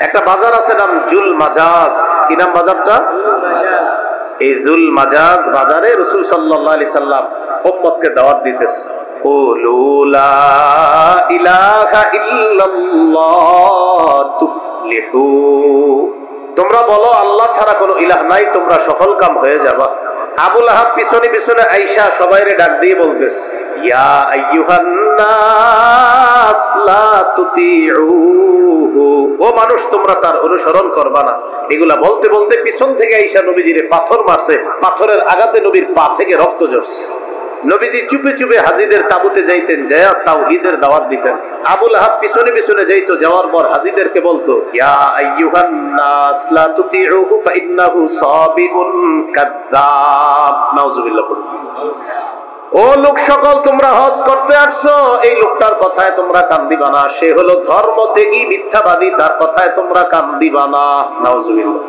একটা বাজার আছে নাম জুল মাজাজ। কি নাম বাজারটা? এই জুল মাজাজ বাজারে রাসূল সাল্লাল্লাহু আলাইহি সাল্লাম উম্মতকে দাওয়াত দিতেছে, কুলু লা ইলাহা ইল্লাল্লাহ তুফলিহু, তোমরা বলো আল্লাহ ছাড়া কোনো ইলাহ নাই, তোমরা সফল কাম হয়ে যাবা। আবু লাহাব পিছনে পিছনে আইসা সবাইরে ডাক দিয়ে বলতেছে, ইয়া আইয়ুহান নাস লা তুতিউহু, ও মানুষ তোমরা তার অনুসরণ করবা না। এগুলা বলতে বলতে পিছন থেকে আইসা নবীজিরে পাথর মারছে, পাথরের আঘাতে নবীর পা থেকে রক্ত ঝরছে। নবীজি চুপে চুপে হাজিদের তাবুতে যাইতেন, যায়া তাওহীদের দাওয়াত দিতেন। আবু লাহাব পিছনে পিছনে যাইতো, যাওয়ার পর হাজিদেরকে বলতো, ইয়া আইয়ুহান নাস লা তুতিউহু ফাইন্নাহু সাবিউন কাযযাব। নাউযুবিল্লাহ। ও লোক সকল, তোমরা হজ করতে আসছো, এই লোকটার কথায় তোমরা কান দিবা না, সে হলো ধর্ম ত্যাগী মিথ্যাবাদী, তার কথায় তোমরা কান দিবা না। নাউযুবিল্লাহ।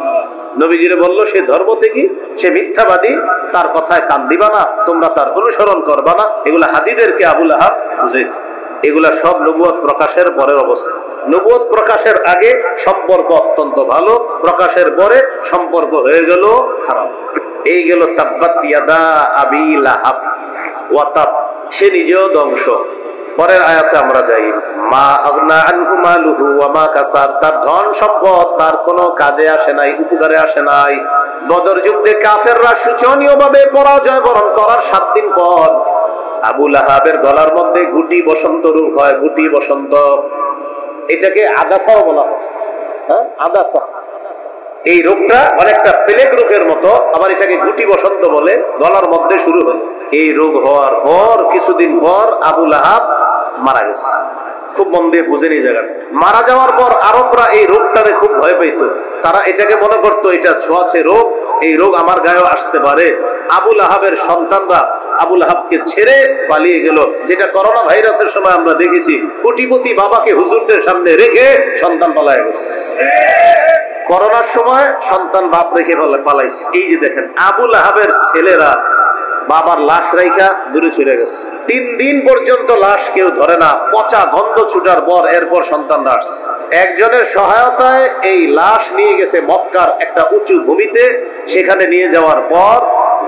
নবীজিরে বললো সে ধর্ম ত্যাগী, সে মিথ্যাবাদী, তার কথায় কান দিবা না, তোমরা তার অনুসরণ করবা না। এগুলা হাজিদেরকে আবু লাহাব বুঝাইত। এগুলা সব নবুয়ত প্রকাশের পরের অবস্থা। নবুয়ত প্রকাশের আগে সম্পর্ক অত্যন্ত ভালো, প্রকাশের পরে সম্পর্ক হয়ে গেল খারাপ। এই গেল তাব্বাত ইয়াদা আবি লাহাব ওয়া তাব, সে নিজেও ধ্বংস। পরের আয়াতে আমরা যাই, মা আগনা আনহু মালুহু ওয়া মা কাসাব, তার ধন সম্পদ তার কোনো কাজে আসে নাই, উপকারে আসে নাই। বদর যুদ্ধে কাফেররা শোচনীয়ভাবে পরাজয় বরণ করার 7 দিন পর আবু লাহাবের গলার মধ্যে গুটি বসন্ত রোগ হয়। গুটি বসন্ত, এটাকে আদাসাও বলা হয়। হ্যাঁ, আদাসা। এই রোগটা অনেকটা প্লেগ রোগের মতো, আবার এটাকে গুটি বসন্ত বলে। গলার মধ্যে শুরু হলো। এই রোগ হওয়ার পর কিছুদিন পর আবু লাহাব মারা গেছে। খুব মন দিয়ে বুঝেন এই জায়গাটা। মারা যাওয়ার পর আরবরা এই রোগটারে খুব ভয় পাইত। তারা এটাকে মনে করতো এটা ছোঁয়াছে রোগ, এই রোগ আমার গায়েও আসতে পারে। আবু লাহাবের সন্তানরা আবু লাহাবকে ছেড়ে পালিয়ে গেল, যেটা করোনা ভাইরাসের সময় আমরা দেখেছি। কোটিপতি বাবাকে হুজুরদের সামনে রেখে সন্তান পালায় গেছে। করোনার সময় সন্তান বাপ রেখে পালাইছে। এই যে দেখেন, আবু লাহাবের ছেলেরা বাবার লাশ রাইখা দূরে চলে গেছে। 3 দিন পর্যন্ত লাশ কেউ ধরে না, পচা গন্ধ ছুটার পর এরপর সন্তানরা আসছে। একজনের সহায়তায় এই লাশ নিয়ে গেছে মক্কার একটা উঁচু ভূমিতে। সেখানে নিয়ে যাওয়ার পর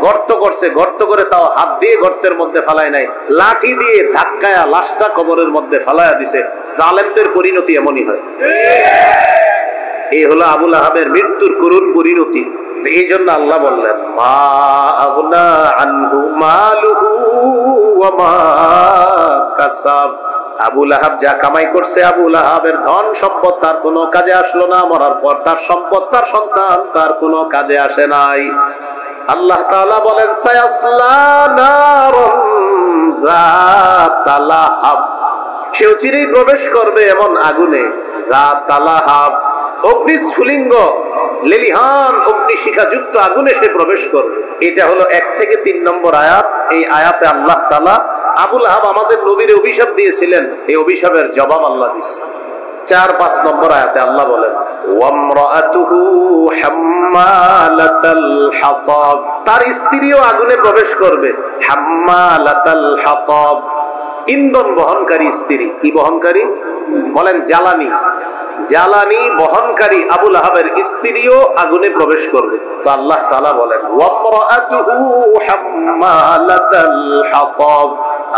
গর্ত করছে, গর্ত করে তাও হাত দিয়ে গর্তের মধ্যে ফালায় নাই, লাঠি দিয়ে ধাক্কায়া লাশটা কবরের মধ্যে ফালায়া দিছে। জালেমদের পরিণতি এমনই হয়। এই হলো আবু লাহাবের মৃত্যুর করুণ পরিণতি। এই জন্য আল্লাহ বললেন, মা আগনা আনহু মালুহু ওয়া মা কাসাব, আবু লাহাব যা কামাই করছে, আবু লাহাবের ধন সম্পদ তার কোনো কাজে আসলো না। মরার পর তার সম্পদ, তার সন্তান তার কোনো কাজে আসে নাই। আল্লাহ তাআলা বলেন, সায়াসলা নারুন যাতা লাহাব, সে চিরেই প্রবেশ করবে এমন আগুনে, যাতা লাহাব, অগ্নিস্ফুলিঙ্গ লেলিহান অগ্নিশিখা যুক্ত আগুনে সে প্রবেশ করবে। এটা হলো 1 থেকে 3 নম্বর আয়াত। এই আয়াতে আল্লাহ তাআলা আবু লাহাব আমাদের নবীর অভিশাপ দিয়েছিলেন, এই অভিশাপের জবাব আল্লাহ দিয়েছে। 4-5 নম্বর আয়াতে আল্লাহ বলেন, ওয়ামরাআতুহু হাম্মালাতাল হাতাব, তার স্ত্রীও আগুনে প্রবেশ করবে। হাম্মালাতাল হাতাব, ইন্ধন বহনকারী স্ত্রী। কি বহনকারী? বলেন জ্বালানি। জ্বালানি বহনকারী আবু লাহাবের স্ত্রীও আগুনে প্রবেশ করবে। তো আল্লাহ তাআলা বলেন, ওয়ামরাআতুহু হাম্মালাতাল হাতাব,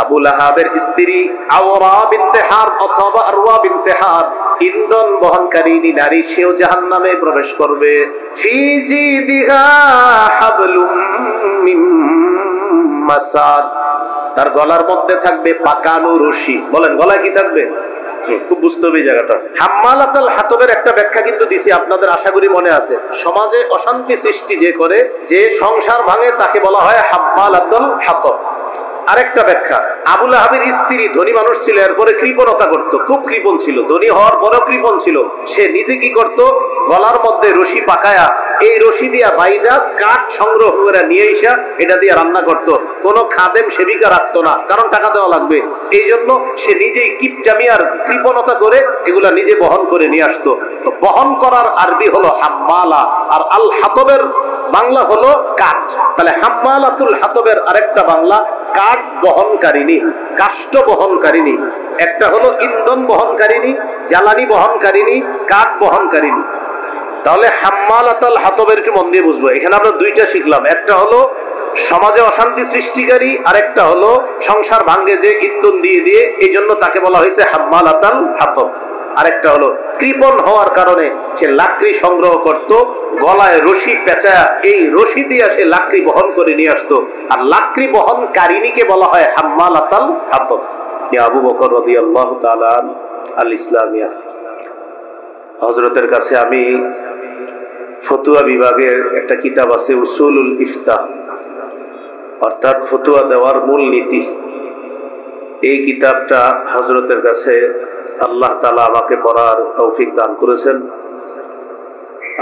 আবু লাহাবের স্ত্রী আওরা বিনতে হার অথবা আরওয়া বিনতে হার, ইন্ধন বহনকারী নারী, সেও জাহান্নামে প্রবেশ করবে। ফি জিদিহা হাবলুম মিন মাসাদ, তার গলার মধ্যে থাকবে পাকানো রশি। বলেন গলায় কি থাকবে? খুব বুঝতে হবে এই জায়গাটা। হাম্মালাতাল হাতবের একটা ব্যাখ্যা কিন্তু দিছি, আপনাদের আশা করি মনে আছে। সমাজে অশান্তি সৃষ্টি যে করে, যে সংসার ভাঙে, তাকে বলা হয় হাম্মালাতুল হাতব। আরেকটা ব্যাখ্যা, আবু লাহাবের স্ত্রী ধনী মানুষ ছিল, এরপরে কৃপণতা করত, খুব কৃপণ ছিল, ধনী হওয়ার পরেও কৃপণ ছিল। সে নিজে কি করত, গলার মধ্যে রশি পাকায়া এই রশি দিয়া বাইদা কাঠ সংগ্রহ করে নিয়ে এসা এটা দিয়ে রান্না করত। কোনো খাদেম সেবিকা রাখতো না, কারণ টাকা দেওয়া লাগবে। এই জন্য সে নিজেই কিপটামি আর কৃপণতা করে এগুলা নিজে বহন করে নিয়ে আসতো। তো বহন করার আরবি হলো হাম্মালা, আর আল হাতবের বাংলা হলো কাঠ। তাহলে হাম্মালাতুল হাতবের আরেকটা বাংলা কাঠ বহনকারিনী, কাষ্ঠ বহনকারিনী। একটা হলো ইন্ধন বহনকারিনী, জ্বালানি বহনকারিনী, কাঠ বহনকারিনী। তাহলে হাম্মালাতাল হাতবের একটু মন দিয়ে বুঝবো। এখানে আমরা দুইটা শিখলাম, একটা হলো সমাজে অশান্তি সৃষ্টিকারী, আর একটা হলো সংসার ভাঙ্গে যে ইন্ধন দিয়ে দিয়ে, এই জন্য তাকে বলা হয়েছে হাম্মালাতাল হাতব। আরেকটা হলো কৃপণ হওয়ার কারণে সে লাকড়ি সংগ্রহ করত, গলায় রশি পেঁচা, এই রশি দিয়ে সে লাকড়ি বহন করে নিয়ে আসতো। আর লাকড়ি বহনকারিনীকে বলা হয় হাম্মালাতাল হাতব। আবু বকর রাদিয়াল্লাহু তাআলা আল ইসলামিয়া, হযরতের কাছে আমি ফতুয়া বিভাগের একটা কিতাব আছে উসুলুল ইফতা, অর্থাৎ ফতুয়া দেওয়ার মূল নীতি। এই কিতাবটা হযরতের কাছে আল্লাহ তাআলা আমাকে পড়ার তৌফিক দান করেছেন।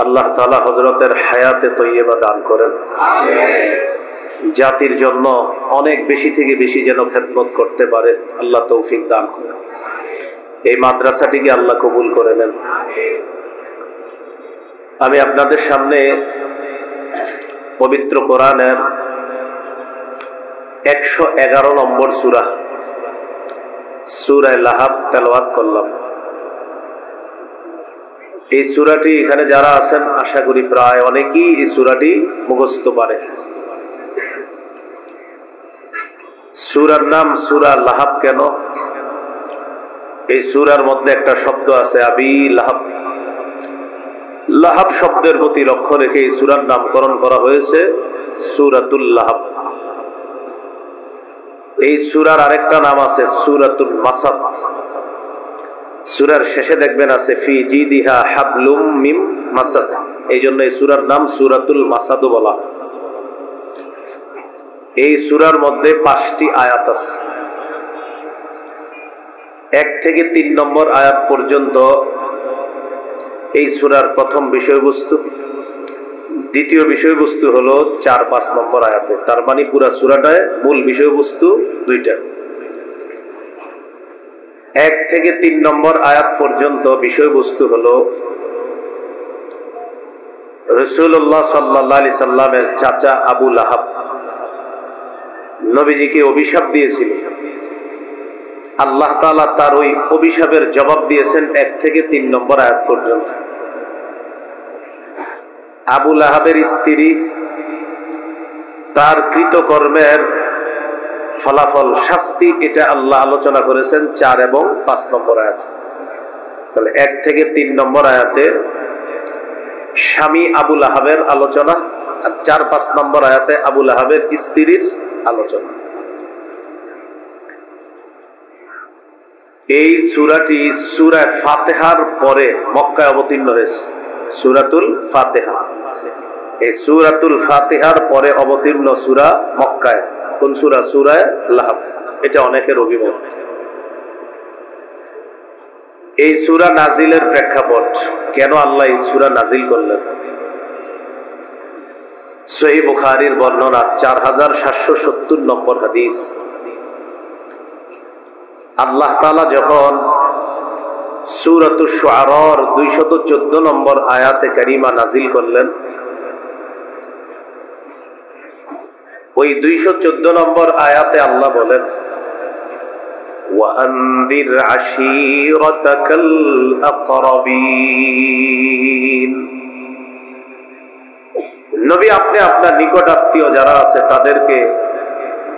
আল্লাহ তাআলা হযরতের হায়াতে তৈয়বা দান করেন, জাতির জন্য অনেক বেশি থেকে বেশি যেন খেদমত করতে পারে আল্লাহ তৌফিক দান করেন। এই মাদ্রাসাটিকে আল্লাহ কবুল করে নেন। আমি আপনাদের সামনে পবিত্র কোরআনের 111 নম্বর সূরা, সূরা লাহাব তেলাওয়াত করলাম। এই সূরাটি এখানে যারা আছেন আশা করি প্রায় অনেকেই এই সূরাটি মুখস্থ পারে। সূরার নাম সূরা লাহাব কেন? এই সূরার মধ্যে একটা শব্দ আছে আবি লাহাব। লাহাব শব্দের প্রতি লক্ষ্য রেখে এই সূরার নামকরণ করা হয়েছে সূরাতুল লাহাব। এই সূরার আরেকটা নাম আছে সূরাতুল মাসাদ। সূরার শেষে দেখবেন আছে ফি জিদিহা হাবলুম মিম মাসাদ, এই জন্য এই সূরার নাম সূরাতুল মাসাদ বলা। এই সূরার মধ্যে 5টি আয়াত আছে। 1 থেকে 3 নম্বর আয়াত পর্যন্ত এই সূরার প্রথম বিষয়বস্তু, দ্বিতীয় বিষয়বস্তু হলো 4-5 নম্বর আয়াতে। তার মানে পুরা সূরাটায় মূল বিষয়বস্তু দুইটা। 1 থেকে 3 নম্বর আয়াত পর্যন্ত বিষয়বস্তু হলো রাসূলুল্লাহ সাল্লাল্লাহু আলাইহি সাল্লামের চাচা আবু লাহাব নবীজিকে অভিশাপ দিয়েছিল। আল্লাহ তাআলা তার ওই অভিশাপের জবাব দিয়েছেন 1 থেকে 3 নম্বর আয়াত পর্যন্ত। আবু লাহাবের স্ত্রী, তার কৃতকর্মের ফলাফল, শাস্তি, এটা আল্লাহ আলোচনা করেছেন 4 এবং 5 নম্বর আয়াতে। তাহলে 1 থেকে 3 নম্বর আয়াতে স্বামী আবু লাহাবের আলোচনা, আর 4-5 নম্বর আয়াতে আবু লাহাবের স্ত্রীর আলোচনা। এই সূরাটি সূরা ফাতিহার পরে মক্কায় অবতীর্ণ হয়েছে। সূরাতুল ফাতিহা, এই সূরাতুল ফাতিহার পরে অবতীর্ণ সূরা মক্কায়। কোন সূরা? সূরা লাহাব। এটা অনেকের অভিমত। এই সূরা নাজিলের প্রেক্ষাপট, কেন আল্লাহ এই সূরা নাজিল করলেন? সহিহ বুখারীর বর্ণনা 4770 নম্বর হাদিস। আল্লাহ তাআলা যখন সূরাতুশ শুআরার 214 নম্বর আয়াতে কারিমা নাজিল করলেন, ওই 214 নম্বর আয়াতে আল্লাহ বলেন ওয়ানদির আশীরাতাকাল আকরাবিন, নবী আপনি আপনার নিকট আত্মীয় যারা আছে তাদেরকে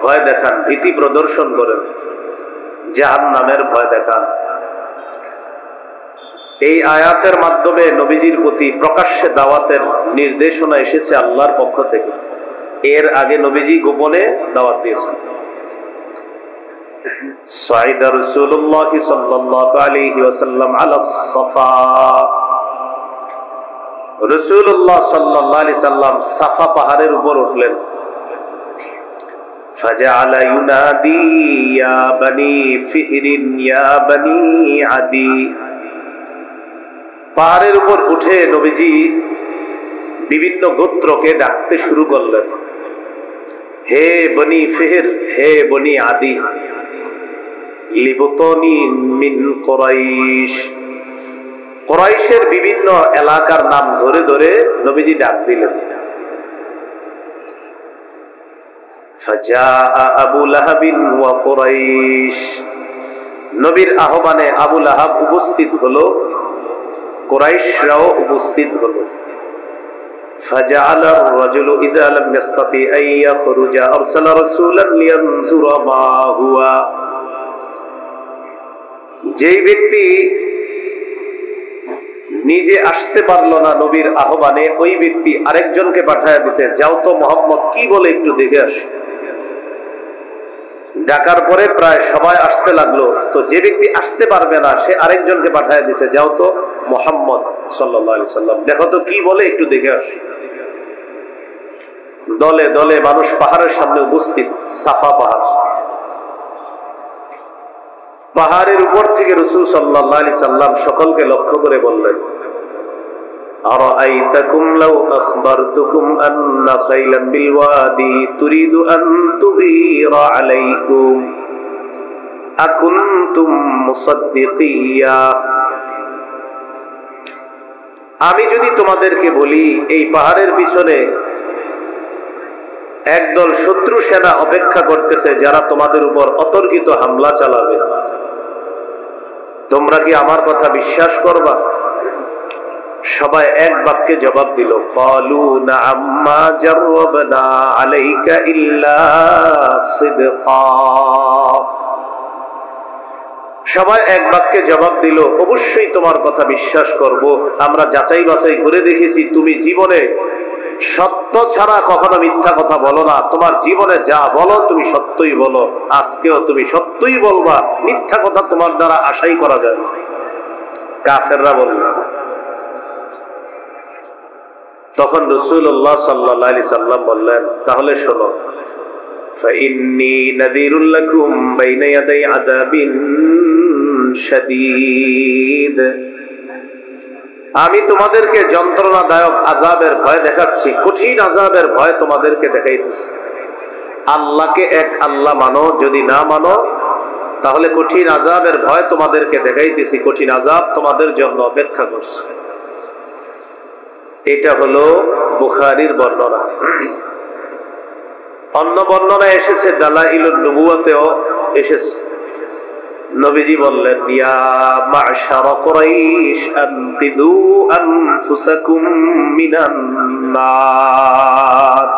ভয় দেখান, ভীতি প্রদর্শন করেন, জাহান্নামের ভয় দেখান। এই আয়াতের মাধ্যমে নবীজির প্রতি প্রকাশ্যে দাওয়াতের নির্দেশনা এসেছে আল্লাহর পক্ষ থেকে। এর আগে নবীজি গোপনে দাওয়াত দিয়েছেন। সাইদা রাসূলুল্লাহ সাল্লাল্লাহু আলাইহি ওয়াসাল্লাম আলা সাফা, রাসূলুল্লাহ সাল্লাল্লাহু আলাইহি সাল্লাম সাফা পাহাড়ের উপর উঠলেন। ফাজআলা ইউনাদি ইয়া বনি ফিহরিন ইয়া বনি আদি, পাহাড়ের উপর উঠে নবীজি বিভিন্ন গোত্রকে ডাকতে শুরু করলেন। হে বনি ফিহর, হে বনি আদি, লিবতনি মিন কুরাইশ, কুরাইশের বিভিন্ন এলাকার নাম ধরে ধরে নবীজি ডাক দিলেন। ফাজা আবু লাহাবিন ওয়া কুরাইশ, নবীর আহ্বানে আবু লাহাব উপস্থিত হলো, কুরাইশরাও উপস্থিত হলো। فجعل الرجل إذا لم يستطيع أن يخرج أرسل رسولا لينظر ما هو। যেই ব্যক্তি নিজে আসতে পারলো না নবীর আহ্বানে, ওই ব্যক্তি আরেকজনকে পাঠায় দিছে, যাও তো মোহাম্মদ কি বলে একটু দেখে আসো। ডাকার পরে প্রায় সবাই আসতে লাগলো, তো যে ব্যক্তি আসতে পারবে না সে আরেকজনকে পাঠায় দিছে, যাও তো মুহাম্মদ সাল্লাল্লাহু আলাইহি সাল্লাম দেখো তো কি বলে একটু দেখে আসো। দলে দলে মানুষ পাহাড়ের সামনে উপস্থিত, সাফা পাহাড়। পাহাড়ের উপর থেকে রাসূল সাল্লাল্লাহু আলাইহি সাল্লাম সকলকে লক্ষ্য করে বললেন, আরাআইতাকুম লাউ আখবারতুকুম আন্না খাইলাম বিল ওয়াদি তুরিদু আন তুগীরা আলাইকুম আকুনতুম মুসাদ্দিকিয়া। আমি যদি তোমাদেরকে বলি এই পাহাড়ের পিছনে একদল শত্রু সেনা অপেক্ষা করতেছে যারা তোমাদের উপর অতর্কিত হামলা চালাবে, তোমরা কি আমার কথা বিশ্বাস করবা? সবাই এক বাক্যে জবাব দিল, ক্বালু না'আম মা জাররাবনা আলাইকা ইল্লা সিদকা। সবাই এক বাক্যে জবাব দিল, অবশ্যই তোমার কথা বিশ্বাস করব, আমরা যাচাই বাছাই করে দেখেছি তুমি জীবনে সত্য ছাড়া কখনো মিথ্যা কথা বলো না, তোমার জীবনে যা বলো তুমি সত্যই বলো, আজকেও তুমি সত্যই বলবা, মিথ্যা কথা তোমার দ্বারা আশাই করা যায় না। কাফেররা বলল। তখন রাসূলুল্লাহ সাল্লাল্লাহু আলাইহি সাল্লাম বললেন, তাহলে শোনো, ফাইন্নী নাযীরুল লাকুম বাইনা ইয়াদাই আযাবিন শাদীদ। আমি তোমাদেরকে যন্ত্রণাদায়ক আযাবের ভয় দেখাচ্ছি, কঠিন আযাবের ভয় তোমাদেরকে দেখাইতেছি। আল্লাহকে এক আল্লাহ মানো, যদি না মানো তাহলে কঠিন আযাবের ভয় তোমাদেরকে দেখাইতেছি, কঠিন আযাব তোমাদের জন্য অপেক্ষা করছে। এটা হলো বুখারীর বর্ণনা। অন্য বর্ণনা এসেছে দালাইলুন নবুওয়াতেও এসেছে, নবীজি বললেন, ইয়া মা'শারা কুরাইশ আনকিদু আনফুসাকুম মিনান নার।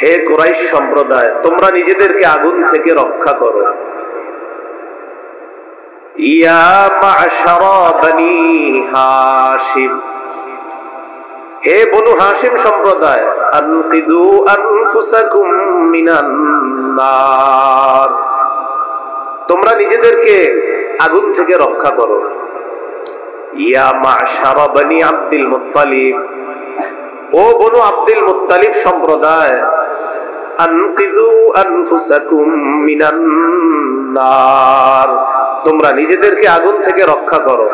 হে কুরাইশ সম্প্রদায়, তোমরা নিজেদেরকে আগুন থেকে রক্ষা করো। ইয়া মা'শারা বনি হাশিম, হে বনু হাশিম সম্প্রদায়, আনকিদু আনফুসাকুম মিনান নার, তোমরা নিজেদেরকে আগুন থেকে রক্ষা করো। ইয়া মা'শারা বনি আব্দুল মুত্তালিব, ও বনু আব্দুল মুত্তালিব সম্প্রদায়, আনকিযু আনফুসাকুম মিনান নার, তোমরা নিজেদেরকে আগুন থেকে রক্ষা করো।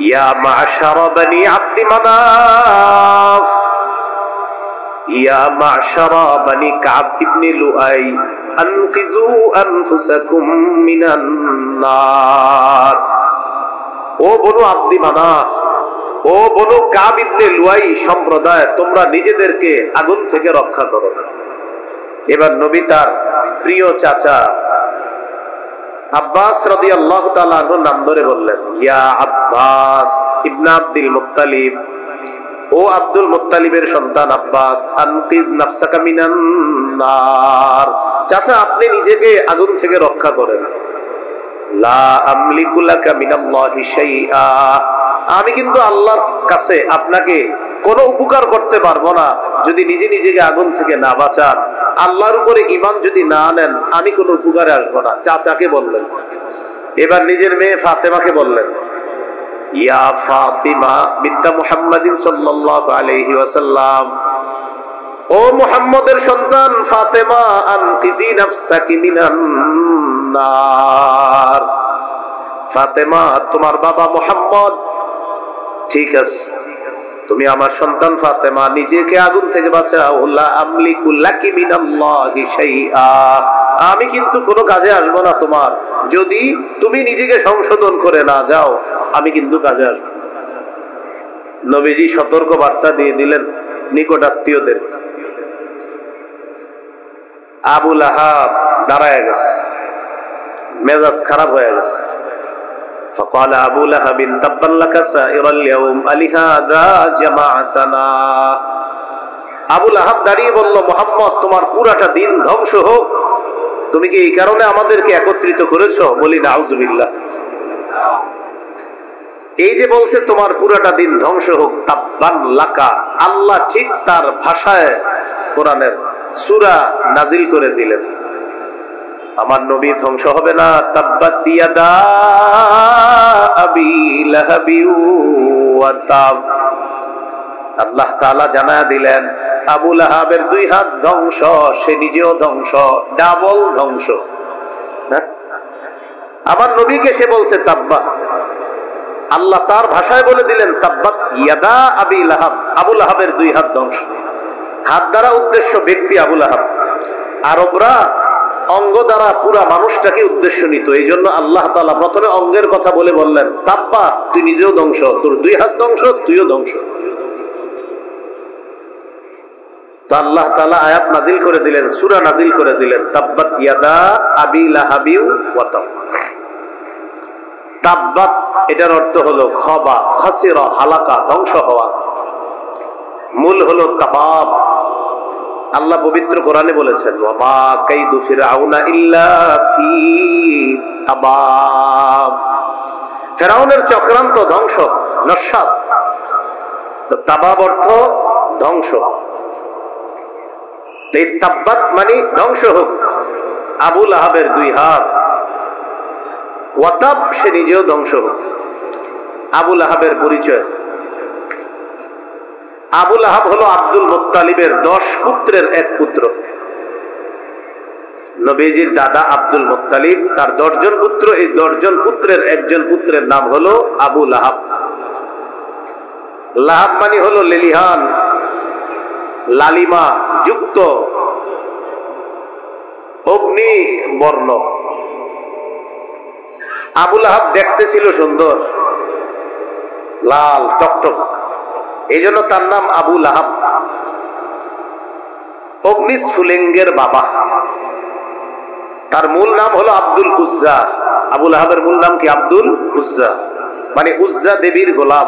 ইয়া মা'শারা বনি আব্দি মানাফ, ইয়া মা'শারা বনি কাব ইবনে লুআই, আনকিযু আনফুসাকুম মিনান নার, ও বনু আব্দি মানাফ, ও বনু কাব ইবনে লুআই সম্প্রদায়, তোমরা নিজেদেরকে আগুন থেকে রক্ষা করো। এবার নবী তার প্রিয় চাচা আব্বাস রাদিয়াল্লাহু তাআলা আনহু নাম ধরে বললেন, ইয়া আব্বাস ইবনে আব্দুল মুত্তালিব, ও আব্দুল মুত্তালিবের সন্তান আব্বাস, আনকিজ নাফসাকা মিনান নার, চাচা আপনি নিজেকে আগুন থেকে রক্ষা করেন। লা আমলিকু লাকা মিনাল্লাহি শাইআ, আমি কিন্তু আল্লাহর কাছে আপনাকে কোনো উপকার করতে পারবো না যদি নিজে নিজেকে আগুন থেকে না বাঁচান। আল্লাহর উপরে ঈমান যদি না আনেন আমি কোনো উপকারে আসবো না। চাচাকে বললেন। এবার নিজের মেয়ে ফাতেমাকে বললেন, ইয়া ফাতিমা বিনতে মুহাম্মাদিন সাল্লাল্লাহু আলাইহি ওয়াসাল্লাম, ও মুহাম্মদের সন্তান ফাতেমা, আনকিজি নাফসাকি মিনান নার, ফাতেমা তোমার বাবা মুহাম্মদ, ঠিক আছে তুমি আমার সন্তান ফাতেমা, নিজেকে আগুন থেকে বাঁচাও। লা আমলিকু লাকি মিনাল্লাহি শাইআ, আমি কিন্তু কোনো কাজে আসবো না তোমার, যদি তুমি নিজেকে সংশোধন করে না যাও আমি কিন্তু কাজে আসবো। নবীজি সতর্ক বার্তা দিয়ে দিলেন নিকট আত্মীয়দের। আবু লাহাব দাঁড়ায় গেছে, মেজাজ খারাপ হয়ে গেছে। فقال أبو لهب تبا لك سائر اليوم ألهذا جمعتنا। আবু লাহাব দাঁড়িয়ে বলল, মুহাম্মদ তোমার পুরাটা দিন ধ্বংস হোক, তুমি কি এই কারণে আমাদেরকে একত্রিত করেছো? বলি নাউজুবিল্লাহ। এই যে বলছে তোমার পুরাটা দিন ধ্বংস হোক, তাব্বান লাকা, আল্লাহ ঠিক তার ভাষায় কোরআনের সূরা নাজিল করে দিলেন, আমার নবী ধ্বংস হবে না। তাব্বাত ইয়াদা আবি লাহাবি ওয়া তাব, আল্লাহ তাআলা জানায়া দিলেন আবু লাহাবের দুই হাত ধ্বংস, সে নিজেও ধ্বংস, ডাবল ধ্বংস। আমার নবীকে সে বলছে তাব্বা, আল্লাহ তার ভাষায় বলে দিলেন তাব্বাত ইয়াদা আবি লাহাব, আবু লাহাবের দুই হাত ধ্বংস। হাত দ্বারা উদ্দেশ্য ব্যক্তি আবু লাহাব, আরবরা অঙ্গ দ্বারা পুরা মানুষটাকে উদ্দেশ্য নিত। এই জন্য আল্লাহ তাআলা প্রথমে অঙ্গের কথা বলে বললেন তাব্বা, তুই নিজেও ধ্বংস, তোর দুই হাত ধ্বংস, তুইও ধ্বংস। তো আল্লাহ তাআলা আয়াত নাজিল করে দিলেন, সূরা নাজিল করে দিলেন, তাব্বাত ইয়াদা আবি লাহাবি ওয়া তাব। তাব্বাত এটার অর্থ হলো খবা, খাসিরা, হালাকা, ধ্বংস হওয়া। মূল হলো তাবাব। আল্লাহ পবিত্র কোরআনে বলেছেন ওয়া মা কাইদু ফিরআউনা ইল্লা ফি তাবাব, ফিরআউনের চক্রান্ত ধ্বংস, নস্যাৎ। তো তাবাব অর্থ ধ্বংস। এই তাব্বাত মানে ধ্বংস হোক আবু লাহাবের দুই হাত, ওয়াতাব সে নিজেও ধ্বংস হোক। আবু লাহাবের পরিচয়, আবু লাহাব হলো আব্দুল মুত্তালিবের 10 পুত্রের এক পুত্র। নবীজির দাদা আব্দুল মুত্তালিব, তার 10 জন পুত্র, এই 10 জন পুত্রের একজন পুত্রের নাম হলো আবু লাহাব। লাহাব মানে হলো লেলিহান, লালিমা যুক্ত, অগ্নি বর্ণ। আবু লাহাব দেখতে ছিল সুন্দর, লাল টকটক, এই জন্য তার নাম আবু লাহাব। অগ্নিস্ফুলিঙ্গের বাবা। তার মূল নাম হলো আব্দুল উজ্জা। আবু লাহাবের মূল নাম কি? আব্দুল উজ্জা, মানে উজ্জা দেবীর গোলাম।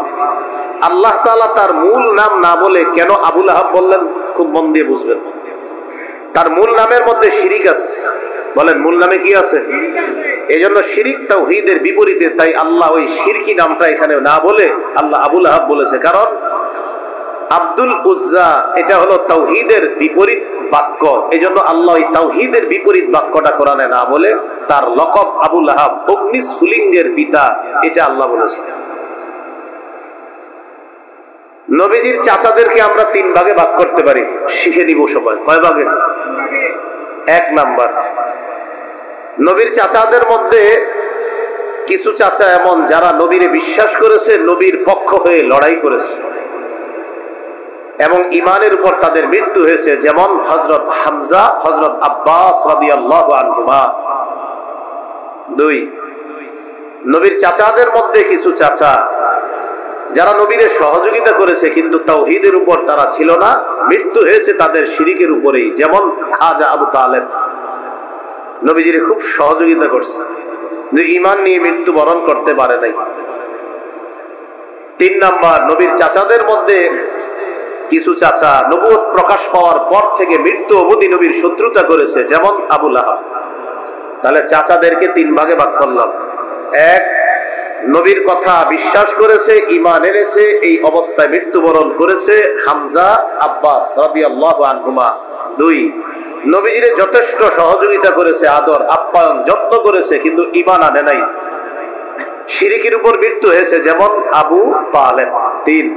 আল্লাহ তাআলা তার মূল নাম না বলে কেন আবু লাহাব বললেন, খুব মন দিয়ে বুঝবেন। তার মূল নামের মধ্যে শিরিক আছে। বলেন মূল নামে কি আছে? এই জন্য শিরিক তাওহীদের বিপরীতে, তাই আল্লাহ ওই শিরকি নামটা এখানে না বলে আল্লাহ আবু লাহাব বলেছে। কারণ আব্দুল উজ্জা এটা হলো তাওহীদের বিপরীত বাক্য, এই জন্য আল্লাহ ওই তাওহীদের বিপরীত বাক্যটা কোরআনে না বলে তার লকব আবু লাহাব, অগ্নিস্ফুলিঙ্গের পিতা, এটা আল্লাহ বলেছে। নবীজির চাচাদেরকে আমরা 3 ভাগে ভাগ করতে পারি, শিখে নিব সবাই। কয় ভাগে? 1 নাম্বার, নবীর চাচাদের মধ্যে কিছু চাচা এমন যারা নবীরে বিশ্বাস করেছে, নবীর পক্ষ হয়ে লড়াই করেছে এবং ঈমানের উপর তাদের মৃত্যু হয়েছে, যেমন হযরত হামজা, হযরত আব্বাস রাদিয়াল্লাহু আনহুমা। 2, নবীর চাচাদের মধ্যে কিছু চাচা যারা নবীরে সহযোগিতা করেছে কিন্তু তাওহীদের উপর তারা ছিল না, মৃত্যু হয়েছে তাদের শিরিকের উপরেই, যেমন খাজা আবু তালেব। নবীজিরে খুব সহযোগিতা করছে কিন্তু ঈমান নিয়ে মৃত্যুবরণ করতে পারে নাই। 3 নাম্বার, নবীর চাচাদের মধ্যে কিছু চাচা নবুয়ত প্রকাশ পাওয়ার পর থেকে মৃত্যু অবধি নবীর শত্রুতা করেছে, যেমন আবু লাহাব। তাহলে চাচাদেরকে 3 ভাগে ভাগ করলাম। 1, নবীর কথা বিশ্বাস করেছে, ঈমান এনেছে, এই অবস্থায় মৃত্যুবরণ করেছে, হামজা, আব্বাস রাদিয়াল্লাহু আনহুমা। 2, নবীজিরে যথেষ্ট সহযোগিতা করেছে, আদর আপ্যায়ন যত্ন করেছে কিন্তু ঈমান আনে নাই, শিরকের উপর মৃত্যু হয়েছে, যেমন আবু তালেব। 3,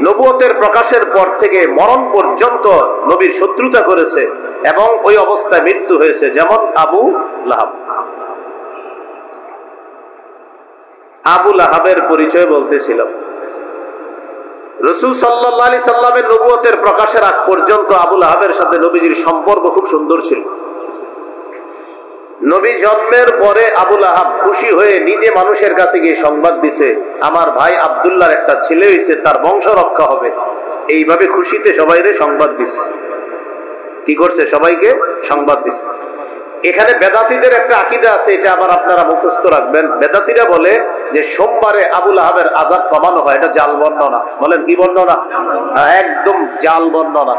নবুয়তের প্রকাশের পর থেকে মরণ পর্যন্ত নবীর শত্রুতা করেছে এবং ওই অবস্থায় মৃত্যু হয়েছে, যেমন আবু লাহাব। আবু লাহাবের পরিচয় বলতেছিলাম। রাসূল সাল্লাল্লাহু আলাইহি সাল্লামের নবুয়তের প্রকাশের আগ পর্যন্ত আবু লাহাবের সাথে নবীজির সম্পর্ক খুব সুন্দর ছিল। নবী জন্মের পরে আবু লাহাব খুশি হয়ে নিজে মানুষের কাছে গিয়ে সংবাদ দিছে, আমার ভাই আব্দুল্লাহর একটা ছেলে হয়েছে, তার বংশ রক্ষা হবে। এইভাবে খুশিতে সবাইরে সংবাদ দিছে। কি করছে? সবাইকে সংবাদ দিচ্ছে। এখানে বেদাতীদের একটা আকীদা আছে, এটা আবার আপনারা মুখস্থ রাখবেন। বেদাতীরা বলে যে সোমবারে আবুল আহাবের আযাব কমানো হয়, এটা জাল বর্ণনা। বলেন কি বর্ণনা? একদম জাল বর্ণনা।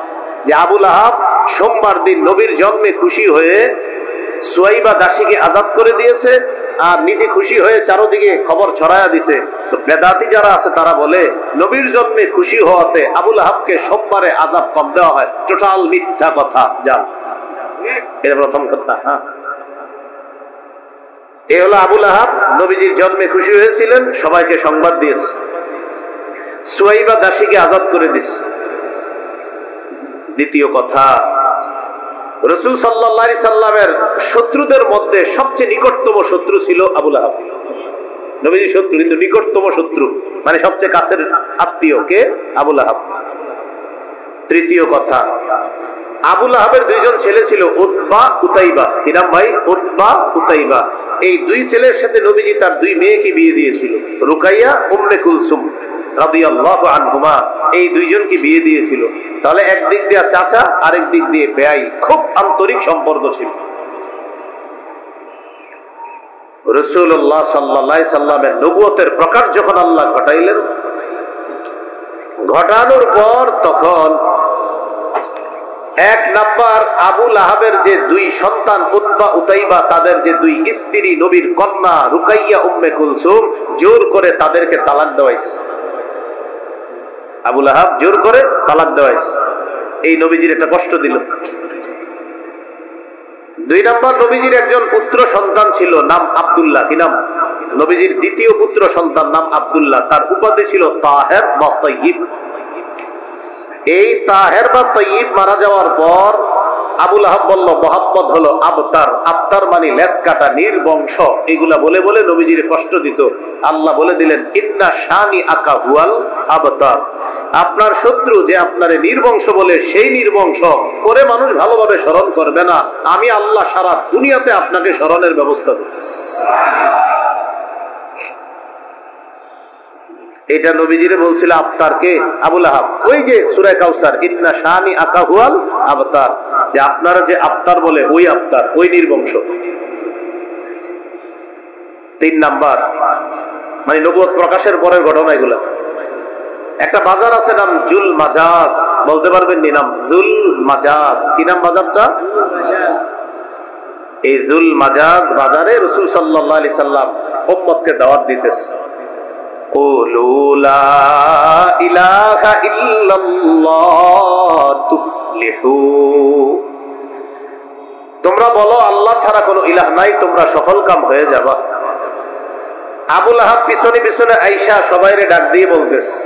যে আবুল আহাব সোমবার দিন নবীর জন্মে খুশি হয়ে সুয়াইবা দাসীকে আজাদ করে দিয়েছে আর নিজে খুশি হয়ে চারদিকে খবর ছড়ায়া দিছে। তো বেদাতি যারা আছে তারা বলে নবীর জন্মে খুশি হওয়াতে আবুল আহাবকে সোমবারে আজাব কম দেওয়া হয়। টোটাল মিথ্যা কথা, জাল। এটা প্রথম কথা। এ হলো আবুল আহাব নবীজির জন্মে খুশি হয়েছিলেন, সবাইকে সংবাদ দিয়েছে, সুয়াইবা দাসীকে আজাদ করে দিচ্ছে। দ্বিতীয় কথা, রাসূল সাল্লাল্লাহু আলাইহি সাল্লামের শত্রুদের মধ্যে সবচেয়ে নিকটতম শত্রু ছিল আবুল আহাব। নবীজির শত্রু কিন্তু নিকটতম শত্রু, মানে সবচেয়ে কাছের আত্মীয় কে? আবুল আহাব। তৃতীয় কথা, আবুল আহাবের দুইজন ছেলে ছিল, উতবা, উতাইবা। কি নাম ভাই? উতবা, উতাইবা। এই দুই ছেলের সাথে নবীজি তার দুই মেয়েকে বিয়ে দিয়েছিল, রুকাইয়া, উম্মে কুলসুম রাদিয়াল্লাহু আনহুমা। এই দুইজনকে বিয়ে দিয়েছিল। তাহলে একদিক দিয়ে চাচা, আরেক দিক দিয়ে বেয়াই, খুব আন্তরিক সম্পর্ক ছিল। রাসূলুল্লাহ সাল্লাল্লাহু আলাইহি সাল্লামের নবুয়তের প্রকাশ যখন আল্লাহ ঘটাইলেন, ঘটানোর পর তখন এক নাম্বার আবুল আহাবের যে দুই সন্তান উতবা, উতাইবা, তাদের যে দুই স্ত্রী নবীর কন্যা রুকাইয়া, উম্মে কুলসুম, জোর করে তাদেরকে তালাক দেওয়াইছে। আবুল আহাব জোর করে তালাক দেওয়াইছে। এই নবীজির একটা কষ্ট দিল। দুই নাম্বার, নবীজির একজন পুত্র সন্তান ছিল, নাম আব্দুল্লাহ। কি নাম? নবীজির দ্বিতীয় পুত্র সন্তান নাম আব্দুল্লাহ। তার উপাধি ছিল তাহের বা তাইয়িব। এই তাহের বা তাইয়িব মারা যাওয়ার পর আবুল আহাব বলল মোহাম্মদ হলো আবতার। আবতার মানে লেজ কাটা, নির্বংশ। এগুলা বলে বলে নবীজির কষ্ট দিত। আল্লাহ বলে দিলেন, ইন্না শানি আকা হুয়াল আবতার। আপনার শত্রু যে আপনারে নির্বংশ বলে, সেই নির্বংশ করে মানুষ ভালোভাবে স্মরণ করবে না। আমি আল্লাহ সারা দুনিয়াতে আপনাকে স্মরণের ব্যবস্থা দেব। এটা নবীজিরে বলছিল আবতারকে, আবুল আহাব। ওই যে সূরা কাউসার, ইন্না শানি আকা হুয়াল আবতার, যে আপনারা যে আবতার বলে, ওই আবতার, ওই নির্বংশ। তিন নাম্বার, মানে নবুয়ত প্রকাশের পরের ঘটনা এগুলা। একটা বাজার আছে নাম জুল মাজাজ, বলতে পারবেন নি নাম? জুল মাজাজ। কি নাম বাজারটা? এই জুল মাজাজ বাজারে রাসূল সাল্লাল্লাহু আলাইহি সাল্লাম উম্মতকে দাওয়াত দিতেছে। কুলু লা ইলাহা ইল্লাল্লাহ তুফলিহু। তোমরা বলো আল্লাহ ছাড়া কোনো ইলাহ নাই, তোমরা সফল কাম হয়ে যাবা। আবুল আহাব পিছনে পিছনে আইসা সবাইরে ডাক দিয়ে বলতেছে,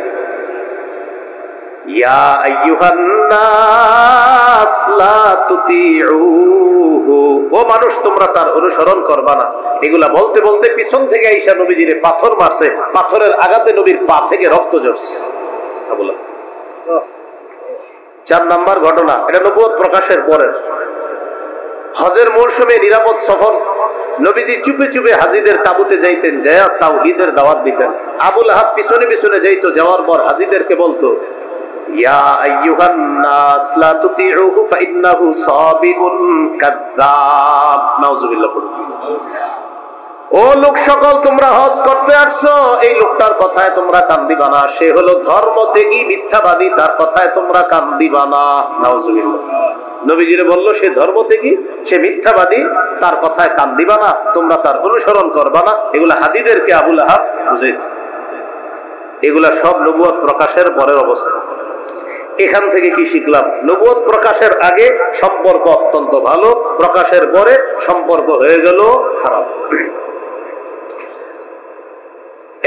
ইয়া আইয়ুহান নাস লা তুতিউহু। ও মানুষ, তোমরা তার অনুসরণ করবা না। এগুলা বলতে বলতে পিছন থেকে আইসা নবীজিরে পাথর মারছে। পাথরের আঘাতে নবীর পা থেকে রক্ত ঝরছে। আবুল আহাব। চার নাম্বার ঘটনা, এটা নবুয়ত প্রকাশের পরের। হজের মৌসুমে নিরাপদ সফর, নবীজি চুপে চুপে হাজিদের তাবুতে যাইতেন, যায়া তাওহীদের দাওয়াত দিতেন। আবুল আহাব পিছনে পিছনে যাইতো, যাওয়ার পর হাজিদেরকে বলতো, ইয়া আইয়ুহান নাস লা তুতিউহু ফাইন্নাহু সাবিউন কাযাব। নাউযুবিল্লাহ। ও লোক সকল, তোমরা হজ করতে আসছো, এই লোকটার কথায় তোমরা কান দিবা না। সে হলো ধর্মত্যাগী, মিথ্যাবাদী, তার কথায় তোমরা কান দিবা না। নাউযুবিল্লাহ। নবীজিরে বললো সে ধর্মত্যাগী, সে মিথ্যাবাদী, তার কথায় কান দিবা না, তোমরা তার অনুসরণ করবা না। এগুলা হাজিদেরকে আবুল আহাব বুঝাইত। এগুলা সব নবুয়ত প্রকাশের পরের অবস্থা। এখান থেকে কি শিখলাম? নবুয়ত প্রকাশের আগে সম্পর্ক অত্যন্ত ভালো, প্রকাশের পরে সম্পর্ক হয়ে গেল খারাপ।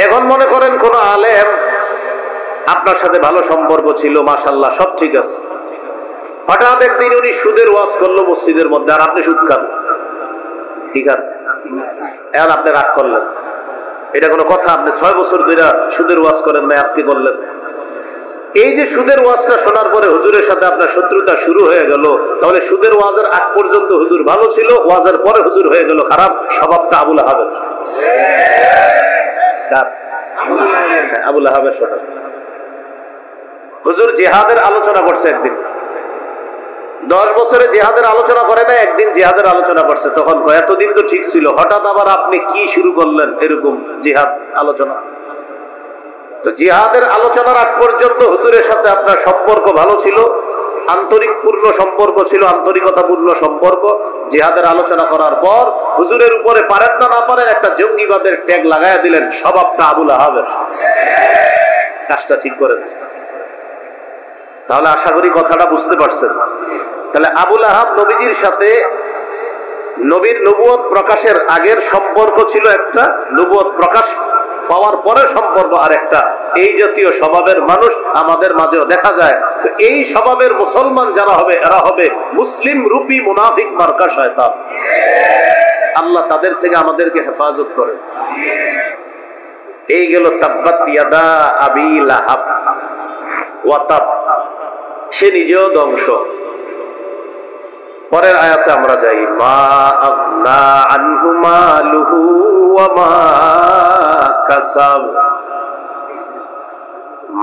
এখন মনে করেন কোন আলেম আপনার সাথে ভালো সম্পর্ক ছিল, মাশাআল্লাহ, সব ঠিক আছে। হঠাৎ একদিন উনি সুদের ওয়াজ করলো মসজিদের মধ্যে, আর আপনি সুদ খান। ঠিক আছে, এখন আপনি রাগ করলেন। এটা কোনো কথা? আপনি 6 বছর ধরে সুদের ওয়াজ করেন না, আজকে করলেন। এই যে সুদের ওয়াজটা শোনার পরে হুজুরের সাথে আপনার শত্রুতা শুরু হয়ে গেল, তাহলে সুদের ওয়াজের আগ পর্যন্ত হুজুর ভালো ছিল, ওয়াজের পরে হুজুর হয়ে গেল খারাপ। স্বভাবটা আবুল আহাবের। আবুল আহাবের স্বভাব। হুজুর জিহাদের আলোচনা করছে একদিন, 10 বছরে জিহাদের আলোচনা করে না, একদিন জিহাদের আলোচনা করছে, তখন এতদিন তো ঠিক ছিল, হঠাৎ আবার আপনি কি শুরু করলেন এরকম জিহাদ আলোচনা? তো জিহাদের আলোচনার আগ পর্যন্ত হুজুরের সাথে আপনার সম্পর্ক ভালো ছিল, আন্তরিকপূর্ণ সম্পর্ক ছিল, আন্তরিকতাপূর্ণ সম্পর্ক। জিহাদের আলোচনা করার পর হুজুরের উপরে পারেন না পারেন একটা জঙ্গিবাদের ট্যাগ লাগাইয়া দিলেন, সব আপনার আবু লাহাবের। কাজটা ঠিক করে দেন। তাহলে আশা করি কথাটা বুঝতে পারছেন। তাহলে আবু লাহাব নবীজির সাথে নবীর নবুয়ত প্রকাশের আগের সম্পর্ক ছিল একটা, নবুয়ত প্রকাশ পাওয়ার পরে সম্পর্ক আরেকটা। এই জাতীয় স্বভাবের মানুষ আমাদের মাঝেও দেখা যায়। তো এই স্বভাবের মুসলমান যারা হবে এরা হবে মুসলিম রূপী মুনাফিক মার্কা শয়তান। আল্লাহ তাদের থেকে আমাদেরকে হেফাজত করে। এই গেল তাব্বাত ইয়াদা আবি লাহাব ওয়া তাব, সে নিজেও ধ্বংস। পরের আয়াতে আমরা যাই, মা আগনা আনহু মালুহু ওয়া মা কাসাব।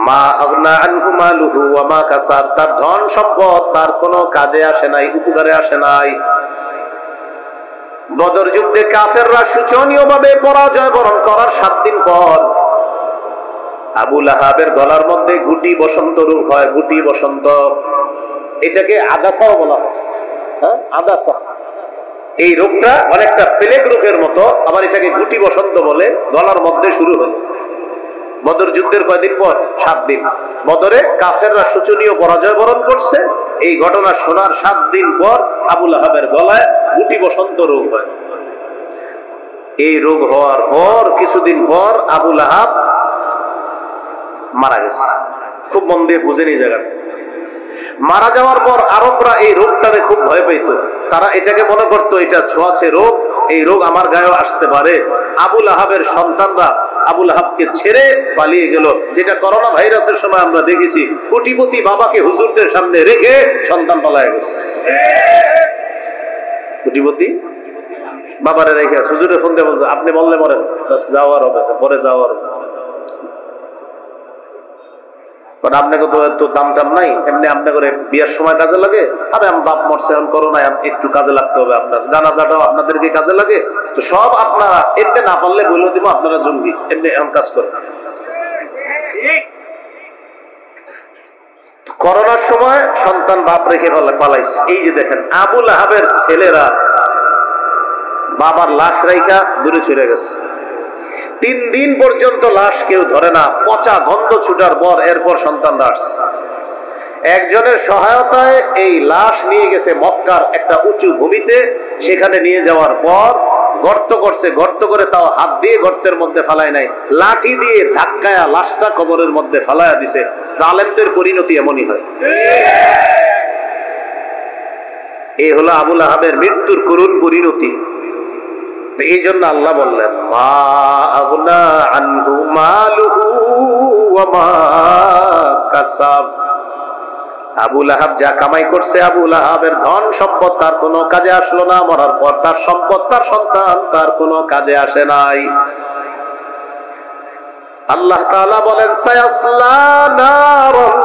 মা আগনা আনহু মালুহু ওয়া মা কাসাব, তার ধন সম্পদ তার কোনো কাজে আসে নাই, উপকারে আসে নাই। বদর যুদ্ধে কাফেররা শোচনীয়ভাবে পরাজয় বরণ করার 7 দিন পর আবু লাহাবের গলার মধ্যে গুটি বসন্ত রোগ হয়। গুটি বসন্ত, এটাকে আগাছাও বলা হয়। আগাছা, এই রোগটা অনেকটা প্লেগ রোগের মতো, আবার এটাকে গুটি বসন্ত বলে। গলার মধ্যে শুরু হলো বদর যুদ্ধের কয়দিন পর? 7 দিন। বদরে কাফেররা শোচনীয় পরাজয় বরণ করছে। এই ঘটনা শোনার 7 দিন পর আবু লাহাবের গলায় গুটি বসন্ত রোগ হয়। এই রোগ হওয়ার পর কিছুদিন পর আবু লাহাব মারা গেছে। খুব মন দিয়ে বুঝেন এই জায়গাটা। মারা যাওয়ার পর আরবরা এই রোগটারে খুব ভয় পেত। তারা এটাকে মনে করতো এটা ছোঁয়াছে রোগ, এই রোগ আমার গায়েও আসতে পারে। আবু লাহাবের সন্তানরা আবু লাহাবকে ছেড়ে পালিয়ে গেল, যেটা করোনা ভাইরাসের সময় আমরা দেখেছি। কোটিপতি বাবাকে হুজুরদের সামনে রেখে সন্তান পালায় গেছে। কোটিপতি বাবারে রেখে হুজুরের ফোন দিয়ে বলতো, আপনি বললে মরেন, যাওয়ার হবে, পরে যাওয়ার হবে। আপনাকে তো দাম টাম নাই, এমনি আপনি করে বিয়ের সময় কাজে লাগে। আরে আমি বাপ মরছে, এখন করোনা একটু কাজে লাগতে হবে, আপনার জানাজাটাও আপনাদেরকে কাজে লাগে। তো সব আপনারা এমনি না পারলে বলে দিব আপনারা জঙ্গি, এমনি এখন কাজ করেন। করোনার সময় সন্তান বাপ রেখে পালাইছে। এই যে দেখেন আবু লাহাবের ছেলেরা বাবার লাশ রাইখা দূরে চলে গেছে। 3 দিন পর্যন্ত লাশ কেউ ধরে না, পচা গন্ধ ছুটার পর এরপর সন্তানরা আসছে। একজনের সহায়তায় এই লাশ নিয়ে গেছে মক্কার একটা উঁচু ভূমিতে। সেখানে নিয়ে যাওয়ার পর গর্ত করছে, গর্ত করে তাও হাত দিয়ে গর্তের মধ্যে ফালায় নাই, লাঠি দিয়ে ধাক্কায়া লাশটা কবরের মধ্যে ফালায়া দিছে। জালেমদের পরিণতি এমনই হয়। এই হলো আবু লাহাবের মৃত্যুর করুণ পরিণতি। এই জন্য আল্লাহ বললেন, মা আগনা আনহু মালুহু ওয়া মা কাসাব। আবু লাহাব যা কামাই করছে, আবু লাহাবের ধন সম্পদ তার কোনো কাজে আসলো না। মরার পর তার সম্পদ, তার সন্তান তার কোনো কাজে আসে নাই। আল্লাহ তাআলা বলেন, সায়াসলা নারান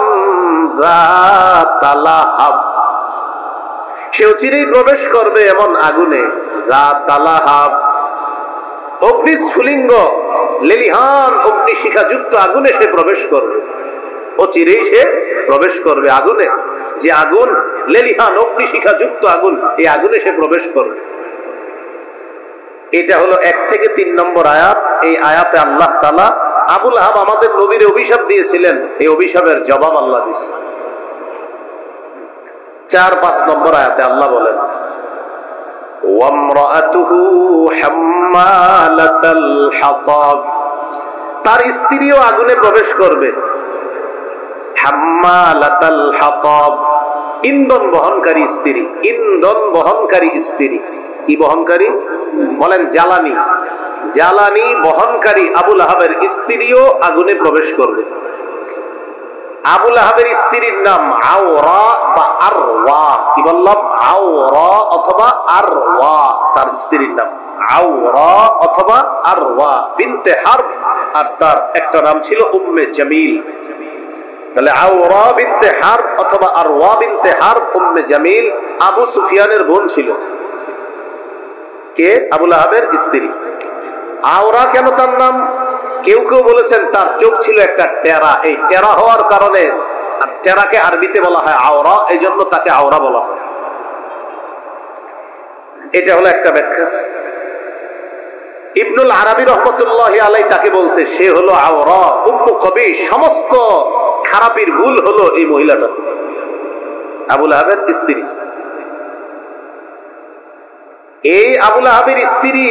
যাতা লাহাব, সে চিরেই প্রবেশ করবে এমন আগুনে, যাতা লাহাব, অগ্নিস্ফুলিঙ্গ লেলিহান অগ্নিশিখা যুক্ত আগুনে সে প্রবেশ করবে। ও চিরেই সে প্রবেশ করবে আগুনে, যে আগুন লেলিহান অগ্নিশিখা যুক্ত আগুন, এই আগুনে সে প্রবেশ করবে। এটা হলো 1 থেকে 3 নম্বর আয়াত। এই আয়াতে আল্লাহ তাআলা আবু লাহাব আমাদের নবীর অভিশাপ দিয়েছিলেন, এই অভিশাপের জবাব আল্লাহ দিয়েছে। 4-5 নম্বর আয়াতে আল্লাহ বলেন, ওয়ামরাআতুহু হাম্মালাতাল হাতাব, তার স্ত্রীও আগুনে প্রবেশ করবে। হাম্মালাতাল হাতাব, ইন্ধন বহনকারী স্ত্রী। ইন্ধন বহনকারী স্ত্রী কি বহনকারী? বলেন জ্বালানি। জ্বালানি বহনকারী আবু লাহাবের স্ত্রীও আগুনে প্রবেশ করবে। আবু লাহাবের স্ত্রীর নাম আওরা বা আরওয়া। কি বললাম? আওরা অথবা আরওয়া, তার স্ত্রীর নাম আওরা অথবা আরওয়া বিনতে হারব। আর তার একটা নাম ছিল উম্মে জামিল। তাহলে আওরা বিনতে হারব অথবা আরওয়া বিনতে হারব উম্মে জামিল আবু সুফিয়ানের বোন ছিল। কে? আবু লাহাবের স্ত্রী। আওরা কেন তার নাম? কেউ কেউ বলেছেন তার চোখ ছিল একটা টেরা, এই টেরা হওয়ার কারণে, আর টেরাকে আরবিতে বলা হয় আওরা, এই জন্য তাকে আওরা বলা হয়। এটা হলো একটা ব্যাখ্যা। ইবনুল আরাবী রহমতুল্লাহি আলাইহি তাকে বলছে সে হলো আওরা উম্মু কবীশ, সমস্ত খারাপির মূল হলো এই মহিলাটা, আবু লাহাবের স্ত্রী। এই আবু লাহাবের স্ত্রী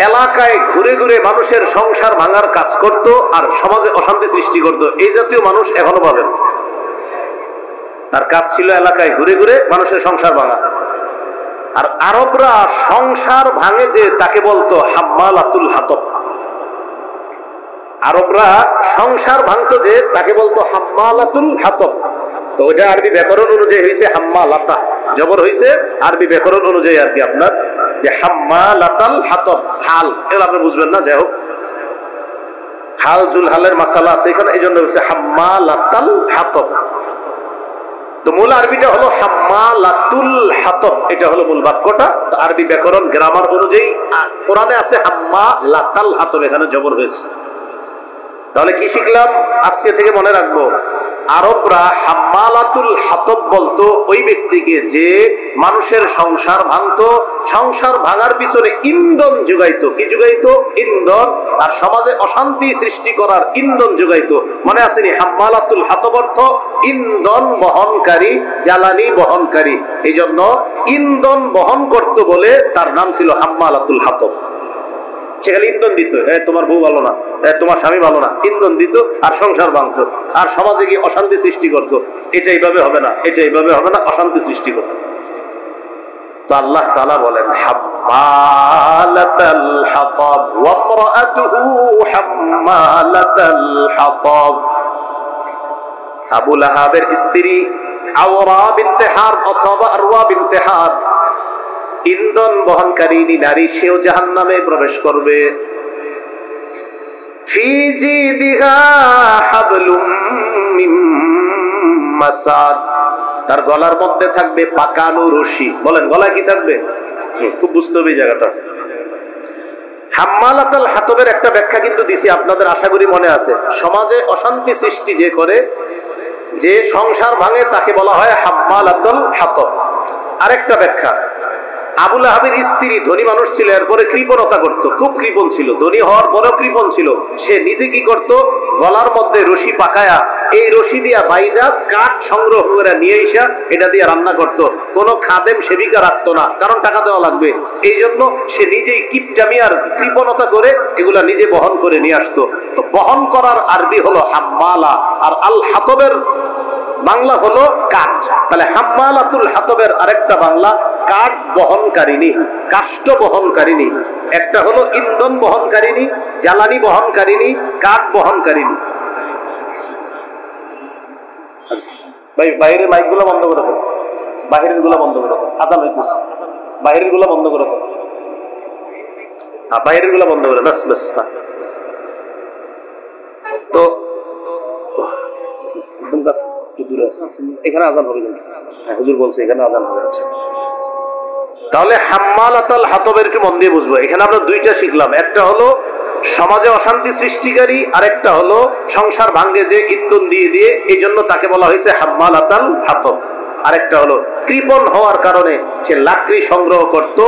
এলাকায় ঘুরে ঘুরে মানুষের সংসার ভাঙার কাজ করত আর সমাজে অশান্তি সৃষ্টি করত। এই জাতীয় মানুষ এখনো পাবেন। তার কাজ ছিল এলাকায় ঘুরে ঘুরে মানুষের সংসার ভাঙা। আর আরবরা সংসার ভাঙে যে তাকে বলতো হাম্মালাতুল হাতব। আরবরা সংসার ভাঙতো যে তাকে বলতো হাম্মালাতুল হাতব। তো ওইটা আরবি ব্যাকরণ অনুযায়ী হয়েছে হাম্মালাতা, জবর হয়েছে আরবি ব্যাকরণ অনুযায়ী আর কি আপনার, যে হাম্মালাতাল হাতব। হাল এগুলো আপনি বুঝবেন না, যাই হোক হাল জুল হালের মাসালা আছে এখানে, এই জন্য হচ্ছে হাম্মালাতাল হাতব। তো মূল আরবিটা হলো হাম্মালাতুল হাতব, এটা হলো মূল বাক্যটা। তো আরবি ব্যাকরণ গ্রামার অনুযায়ী কোরআনে আছে হাম্মালাতাল হাতব, এখানে জবর হয়েছে। তাহলে কি শিখলাম আজকে থেকে মনে রাখবো, আরবরা হাম্মালাতুল হাতব বলতো ওই ব্যক্তিকে যে মানুষের সংসার ভাঙতো, সংসার ভাঙার পিছনে ইন্ধন যোগাইতো। কি যোগাইতো? ইন্ধন। আর সমাজে অশান্তি সৃষ্টি করার ইন্ধন যোগাইতো। মনে আসেনি? হাম্মালাতুল হাতব অর্থ ইন্ধন বহনকারী, জ্বালানি বহনকারী। এই জন্য ইন্ধন বহন করতো বলে তার নাম ছিল হাম্মালাতুল হাতব। সেখানে ইন্ধন দিত, তোমার বউ ভালো না, তোমার স্বামী ভালো না, ইন্ধন দিত আর সংসার ভাঙতো আর সমাজে গিয়ে অশান্তি সৃষ্টি করত। এটা এইভাবে হবে না, এটা এইভাবে হবে না, অশান্তি সৃষ্টি করত। তো আল্লাহ তাআলা বলেন হাম্মালাতাল হাতাব ওয়া ইমরাআতুহু হাম্মালাতাল হাতাব। আবু লাহাবের স্ত্রী আওরা বিনতে হারব অথবা আরওয়া বিনতে হারব ইন্ধন বহনকারিনী নারী, সেও জাহান্নামে প্রবেশ করবে। ফি জিদিহা হাবলুম মিন মাসাদ, তার গলার মধ্যে থাকবে পাকানো রশি। বলেন গলায় কি থাকবে? খুব বুঝতে হবে এই জায়গাটা। হাম্মালাতুল হাতবের একটা ব্যাখ্যা কিন্তু দিছি আপনাদের, আশা করি মনে আছে। সমাজে অশান্তি সৃষ্টি যে করে, যে সংসার ভাঙে, তাকে বলা হয় হাম্মালাতুল হাতব। আরেকটা ব্যাখ্যা, আবু লাহাবের স্ত্রী ধনী মানুষ ছিল, এরপরে কৃপণতা করত, খুব কৃপণ ছিল, ধনী হওয়ার পরেও কৃপণ ছিল। সে নিজে কি করত? গলার মধ্যে রশি পাকায়া এই রশি দিয়া বাইদা কাঠ সংগ্রহ করে নিয়ে এসে এটা দিয়ে রান্না করত। কোনো খাদেম সেবিকা রাখতো না, কারণ টাকা দেওয়া লাগবে। এই জন্য সে নিজেই কিপটামি আর কৃপণতা করে এগুলা নিজে বহন করে নিয়ে আসতো। তো বহন করার আরবি হলো হাম্মালা, আর আল হাতবের বাংলা হলো কাঠ। তাহলে হাম্মালাতুল হাতবের আরেকটা বাংলা কাঠ বহনকারিনী, কাষ্ঠ বহনকারিনী। একটা হলো ইন্ধন বহনকারিনী, জ্বালানি বহনকারিনী, কাঠ বহনকারিনী। ভাই বাইরের মাইক গুলো বন্ধ করে দেন, বাহিরের গুলো বন্ধ করে দেন, আজান হইতেছে, বাহিরের গুলো বন্ধ করে দেন, বাহিরের গুলো বন্ধ করে, বাস বাস। তো এখানে আজান হবে, হুজুর বলছে এখানে আজান হবে। তাহলে হাম্মালাতুল হাতবের একটু মন দিয়ে বুঝবো। এখানে আমরা দুইটা শিখলাম, একটা হলো সমাজে অশান্তি সৃষ্টিকারী, আর একটা হলো সংসার ভাঙ্গে যে ইন্ধন দিয়ে দিয়ে, এই জন্য তাকে বলা হয়েছে হাম্মালাতুল হাতব। আরেকটা হলো কৃপণ হওয়ার কারণে সে লাকড়ি সংগ্রহ করত,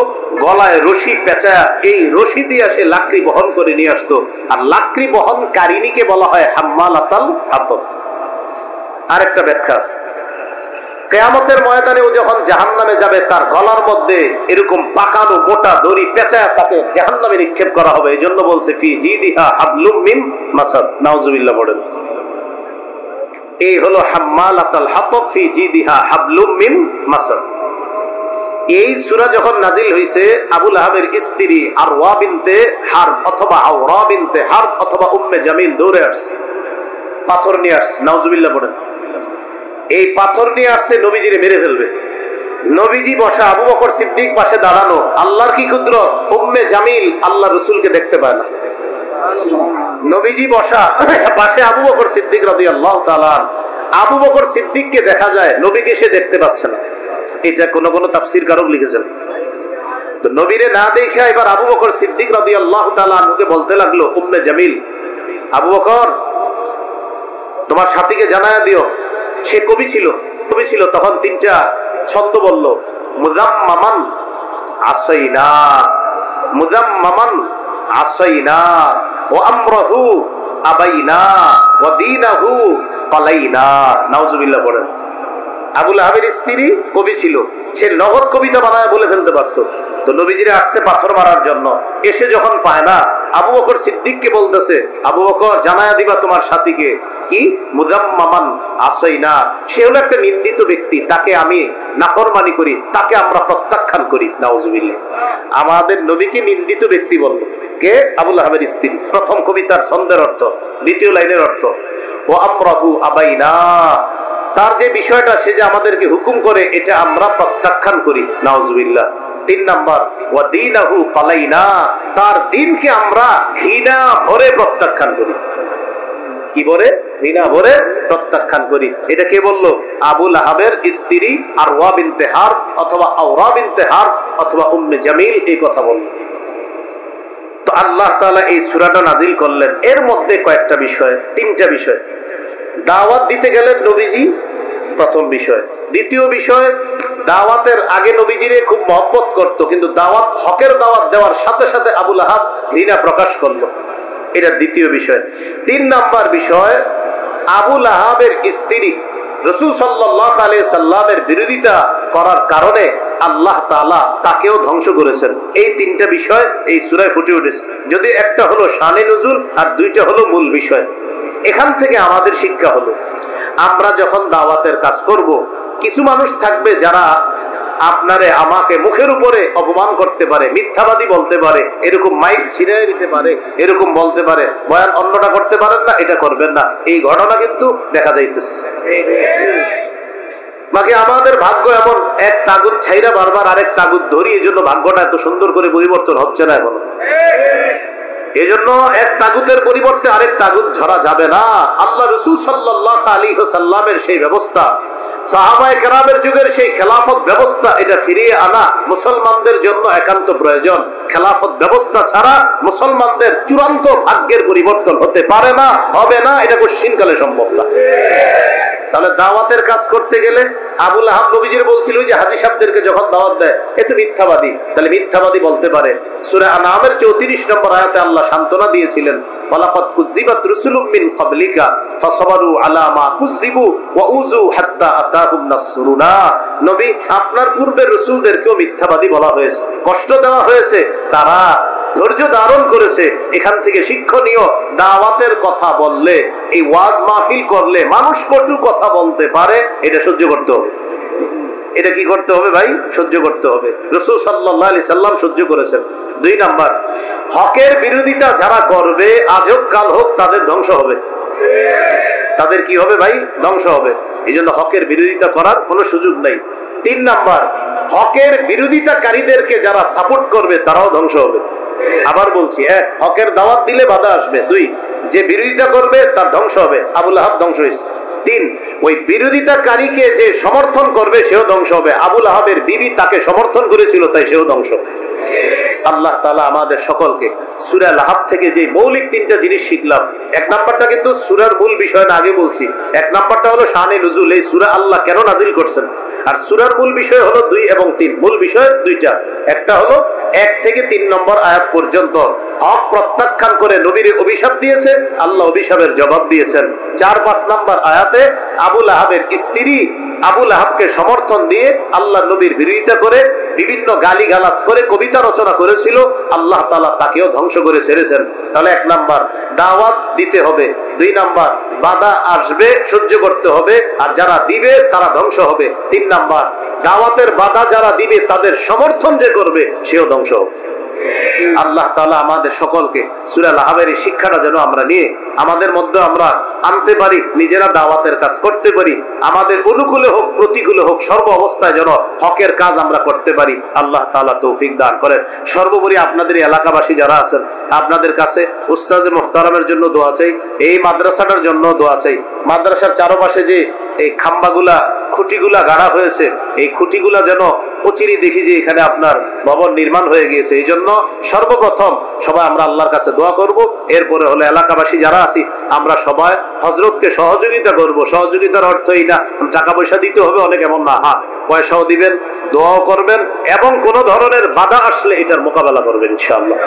গলায় রশি পেঁচায়া এই রশি দিয়ে সে লাকড়ি বহন করে নিয়ে আসতো। আর লাকড়ি বহনকারিনীকে বলা হয় হাম্মালাতুল হাতব। আরেকটা ব্যাখ্যা, কিয়ামতের ময়দানে ও যখন জাহান্নামে যাবে, তার গলার মধ্যে এরকম পাকানো মোটা দড়ি পেঁচায়া তাকে জাহান্নামে নিক্ষেপ করা হবে। এই জন্য বলছে ফি জিদিহা হাবলুম মিন মাসাদ। নাউজুবিল্লাহ পড়েন। এই হলো হাম্মালাতুল হাতব, ফি জিদিহা হাবলুম মিন মাসাদ। এই সূরা যখন নাজিল হইছে, আবু লাহাবের স্ত্রী আরওয়া বিনতে হারব অথবা আওরা বিনতে হারব অথবা উম্মে জামিল দৌড়ে আসছে, পাথর নিয়ে আসছে। নাউজুবিল্লাহ পড়েন। এই পাথর নিয়ে আসছে নবীজিরে মেরে ফেলবে। নবীজি বসা, আবু বকর সিদ্দিক পাশে দাঁড়ানো। আল্লাহর কি কুদরত, উম্মে জামিল আল্লাহ রাসূলকে দেখতে পায় না। নবীজি বসা, পাশে আবু বকর সিদ্দিক রাদিয়াল্লাহু তাআলা। আবু বকর সিদ্দিককে দেখা যায়, নবীকে সে দেখতে পাচ্ছে না। এটা কোন কোন তাফসীর কারক লিখেছেন। তো নবীরে না দেখা এবার আবু বকর সিদ্দিক রাদিয়াল্লাহু তাআলা আনহুকে বলতে লাগলো, উম্মে জামিল, আবু বকর তোমার সাথীকে জানায়া দিও। সে কবি ছিল, তখন তিনটা ছন্দ বলল, মুযাম্মামান আসাইনা, মুযাম্মামান আসাইনা, ওয়া আমরাহু আবাইনা, ওয়া দীনাহু কালাইনা। নাউজুবিল্লাহ পড়েন। আবু লাহাবের স্ত্রী কবি ছিল, সে নগদ কবিতা বানায় বলে ফেলতে পারতো। তো নবীজিরে আসছে পাথর মারার জন্য, এসে যখন পায় না, আবু বকর সিদ্দিককে বলতেছে, আবু বকর জানায়া দিবা তোমার সাথীকে কি মুযাম্মামান আসাইনা, সে হলো একটা নিন্দিত ব্যক্তি, তাকে আমি নাফরমানি করি, তাকে আমরা প্রত্যাখ্যান করি। নাউজুবিল্লাহ। আমাদের নবীকে নিন্দিত ব্যক্তি বলল কে? আবু লাহাবের স্ত্রী। প্রথম কবিতার ছন্দের অর্থ, দ্বিতীয় লাইনের অর্থ, ও আমরাহু আবাইনা, তার যে বিষয়টা সে যে আমাদেরকে হুকুম করে এটা আমরা প্রত্যাখ্যান করি। নাউজুবিল্লাহ। 3 নাম্বার, ওয়া দীনাহু কালাইনা, তার দ্বীনকে আমরা ঘৃণা ভরে প্রত্যাখ্যান করি। কি ভরে? ঘৃণা ভরে প্রত্যাখ্যান করি। এটা কে বললো? আবু লাহাবের স্ত্রী আরওয়া বিনতে হার অথবা আওরা বিনতে হার অথবা উম্মে জামিল এই কথা বলল। তো আল্লাহ তাআলা এই সূরাটা নাজিল করলেন। এর মধ্যে কয়েকটা বিষয়, 3টা বিষয়। দাওয়াত দিতে গেলেন নবীজি, প্রথম বিষয়। দ্বিতীয় বিষয়, দাওয়াতের আগে নবীজিরে খুব মহব্বত করত, কিন্তু দাওয়াত, হকের দাওয়াত দেওয়ার সাথে সাথে আবু লাহাব ঘৃণা প্রকাশ করলো, এটা দ্বিতীয় বিষয়। 3 নাম্বার বিষয়, আবু লাহাবের স্ত্রী রাসূল সাল্লাল্লাহু আলাইহি সাল্লামের বিরোধিতা করার কারণে আল্লাহ তাআলা তাকেও ধ্বংস করেছেন। এই 3টা বিষয় এই সূরায় ফুটে উঠেছে। যদি একটা হলো শানে নুজুল আর 2টা হলো মূল বিষয়। এখান থেকে আমাদের শিক্ষা হলো, আমরা যখন দাওয়াতের কাজ করব, কিছু মানুষ থাকবে যারা আপনারে আমাকে মুখের উপরে অপমান করতে পারে, মিথ্যাবাদী বলতে পারে, এরকম মাইক ছিঁড়ে দিতে পারে, এরকম বলতে পারে, বয়ান অন্যটা করতে পারেন না, এটা করবেন না। এই ঘটনা কিন্তু দেখা যাইতেছে। বাকি আমাদের ভাগ্য এমন, এক তাগুত ছাইরা বারবার আরেক তাগুত ধরি, এই জন্য ভাগ্যটা এত সুন্দর করে পরিবর্তন হচ্ছে না এখনো। এই জন্য এক তাগুতের পরিবর্তে আরেক তাগুত ধরা যাবে না। আল্লাহ রাসূল সাল্লাল্লাহু আলাইহি ওয়াসাল্লামের সেই ব্যবস্থা, সাহাবায়ে কেরামের যুগের সেই খেলাফত ব্যবস্থা, এটা ফিরিয়ে আনা মুসলমানদের জন্য একান্ত প্রয়োজন। খেলাফত ব্যবস্থা ছাড়া মুসলমানদের চূড়ান্ত ভাগ্যের পরিবর্তন হতে পারে না, হবে না, এটা কোশ্চিনকালে সম্ভব না। তাহলে দাওয়াতের কাজ করতে গেলে আবু লাহাব নবীজির বলছিল যে হাজী সাহেবদেরকে যখন দাওয়াত দেয়, এ তো মিথ্যাবাদী, তাহলে মিথ্যাবাদী বলতে পারে। সূরা আনআমের 34 নম্বর আয়াতে আল্লাহ সান্ত্বনা দিয়েছিলেন, ওয়ালাকাদ কুযযিবাত রুসুলুম মিন ক্বাবলিকা ফাসাবারু আলা মা কুযযিবু ওয়া উযু হাত্তা আতাহুম নাসরুনা। নবী, আপনার পূর্বের রাসূলদেরকেও মিথ্যাবাদী বলা হয়েছে, কষ্ট দেওয়া হয়েছে, তারা ধৈর্য ধারণ করেছে। এখান থেকে শিক্ষণীয়, দাওয়াতের কথা বললে, এই ওয়াজ মাহফিল করলে মানুষ কটু কথা বলতে পারে, এটা সহ্য করতে হবে। এটা কি করতে হবে ভাই? সহ্য করতে হবে। রাসূল সাল্লাল্লাহু আলাইহি সাল্লাম সহ্য করেছেন। 2 নাম্বার, হকের বিরোধিতা যারা করবে, আজ হোক কাল হোক, তাদের ধ্বংস হবে। তাদের কি হবে ভাই? ধ্বংস হবে। এই জন্য হকের বিরোধিতা করার কোনো সুযোগ নাই। 3 নাম্বার, হকের বিরোধিতাকারীদেরকে যারা সাপোর্ট করবে তারাও ধ্বংস হবে। আবার বলছি, হকের দাওয়াত দিলে বাধা আসবে। 2, যে বিরোধিতা করবে তার ধ্বংস হবে। আবু লাহাব ধ্বংস হয়েছে। 3, ওই বিরোধিতাকারীকে যে সমর্থন করবে সেও ধ্বংস হবে। আবু লাহাবের বিবি তাকে সমর্থন করেছিল, তাই সেও ধ্বংস। আল্লাহ তাআলা আমাদের সকলকে সূরা লাহাব থেকে যে মৌলিক 3টা জিনিস শিখলাম, 1 নাম্বারটা কিন্তু সূরার মূল বিষয় না, আগে বলছি। 1 নাম্বারটা হলো শানে নুজুল, এই সূরা আল্লাহ কেন নাজিল করছেন। আর সূরার মূল বিষয় হলো 2 এবং 3। মূল বিষয় 2টা, একটা হলো 1 থেকে 3 নম্বর আয়াত পর্যন্ত হক প্রত্যাখ্যান করে নবীর অভিশাপ দিয়েছে, আল্লাহ অভিশাপের জবাব দিয়েছেন। 4-5 নম্বর আয়াতে আবু লাহাবের স্ত্রী আবু লাহাবকে সমর্থন দিয়ে আল্লাহ নবীর বিরোধিতা করে, বিভিন্ন গালিগালাজ করে কবিতা রচনা করেছিল, আল্লাহ তাআলা তাকেও ধ্বংস করে ছেড়েছেন। তাহলে 1 নাম্বার, দাওয়াত দিতে হবে। 2 নাম্বার, বাধা আসবে, সহ্য করতে হবে, আর যারা দিবে তারা ধ্বংস হবে। 3 নাম্বার, দাওয়াতের বাধা যারা দিবে তাদের সমর্থন যে করবে সেও ধ্বংস হবে। আল্লাহ তাআলা আমাদের সকলকে সূরা লাহাবের এই শিক্ষাটা যেন আমরা নিয়ে আমাদের মধ্যে আমরা আনতে পারি, নিজেরা দাওয়াতের কাজ করতে পারি, আমাদের অনুকূলে হোক প্রতিকূলে হোক সর্ব অবস্থায় যেন হকের কাজ আমরা করতে পারি। আল্লাহ তাআলা তৌফিক দান করেন। সর্বোপরি আপনাদের এলাকাবাসী যারা আছেন, আপনাদের কাছে উস্তাজে মুহতারামের জন্য দোয়া চাই, এই মাদ্রাসাটার জন্য দোয়া চাই। মাদ্রাসার চারপাশে যে এই খাম্বাগুলা খুঁটিগুলা গাড়া হয়েছে, এই খুঁটিগুলা যেন অচিরে দেখি যে এখানে আপনার ভবন নির্মাণ হয়ে গিয়েছে। এই জন্য সর্বপ্রথম সবাই আমরা আল্লাহর কাছে দোয়া করব। এরপরে হলো এলাকাবাসী যারা আছি আমরা সবাই হযরতকে সহযোগিতা করব। সহযোগিতার অর্থ এই না টাকা পয়সা দিতে হবে অনেক, এমন না। হ্যাঁ, পয়সাও দিবেন, দোয়াও করবেন এবং কোন ধরনের বাধা আসলে এটার মোকাবেলা করবেন ইনশাআল্লাহ।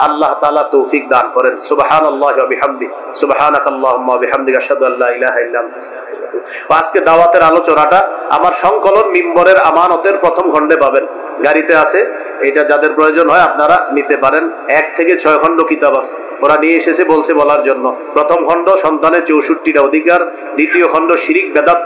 আল্লাহ তাআলা তৌফিক দান করেন। সুবহানাল্লাহি ওয়া বিহামদিহি, সুবহানাকাল্লাহুম্মা ওয়া বিহামদিকা, আশহাদু আল্লা ইলাহা ইল্লা আনতা, আস্তাগফিরুকা ওয়া আতুবু ইলাইক। আজকে দাওয়াতের আলোচনাটা আমার সংকলন মিম্বরের আমানতের প্রথম খণ্ডে পাবেন, গাড়িতে আছে। এটা যাদের প্রয়োজন হয় আপনারা নিতে পারেন। 1 থেকে 6 খণ্ড কিতাব আছে, ওরা নিয়ে এসেছে বলছে বলার জন্য। প্রথম খণ্ড সন্তানের 64টা অধিকার, দ্বিতীয় খণ্ড শিরিক বেদাত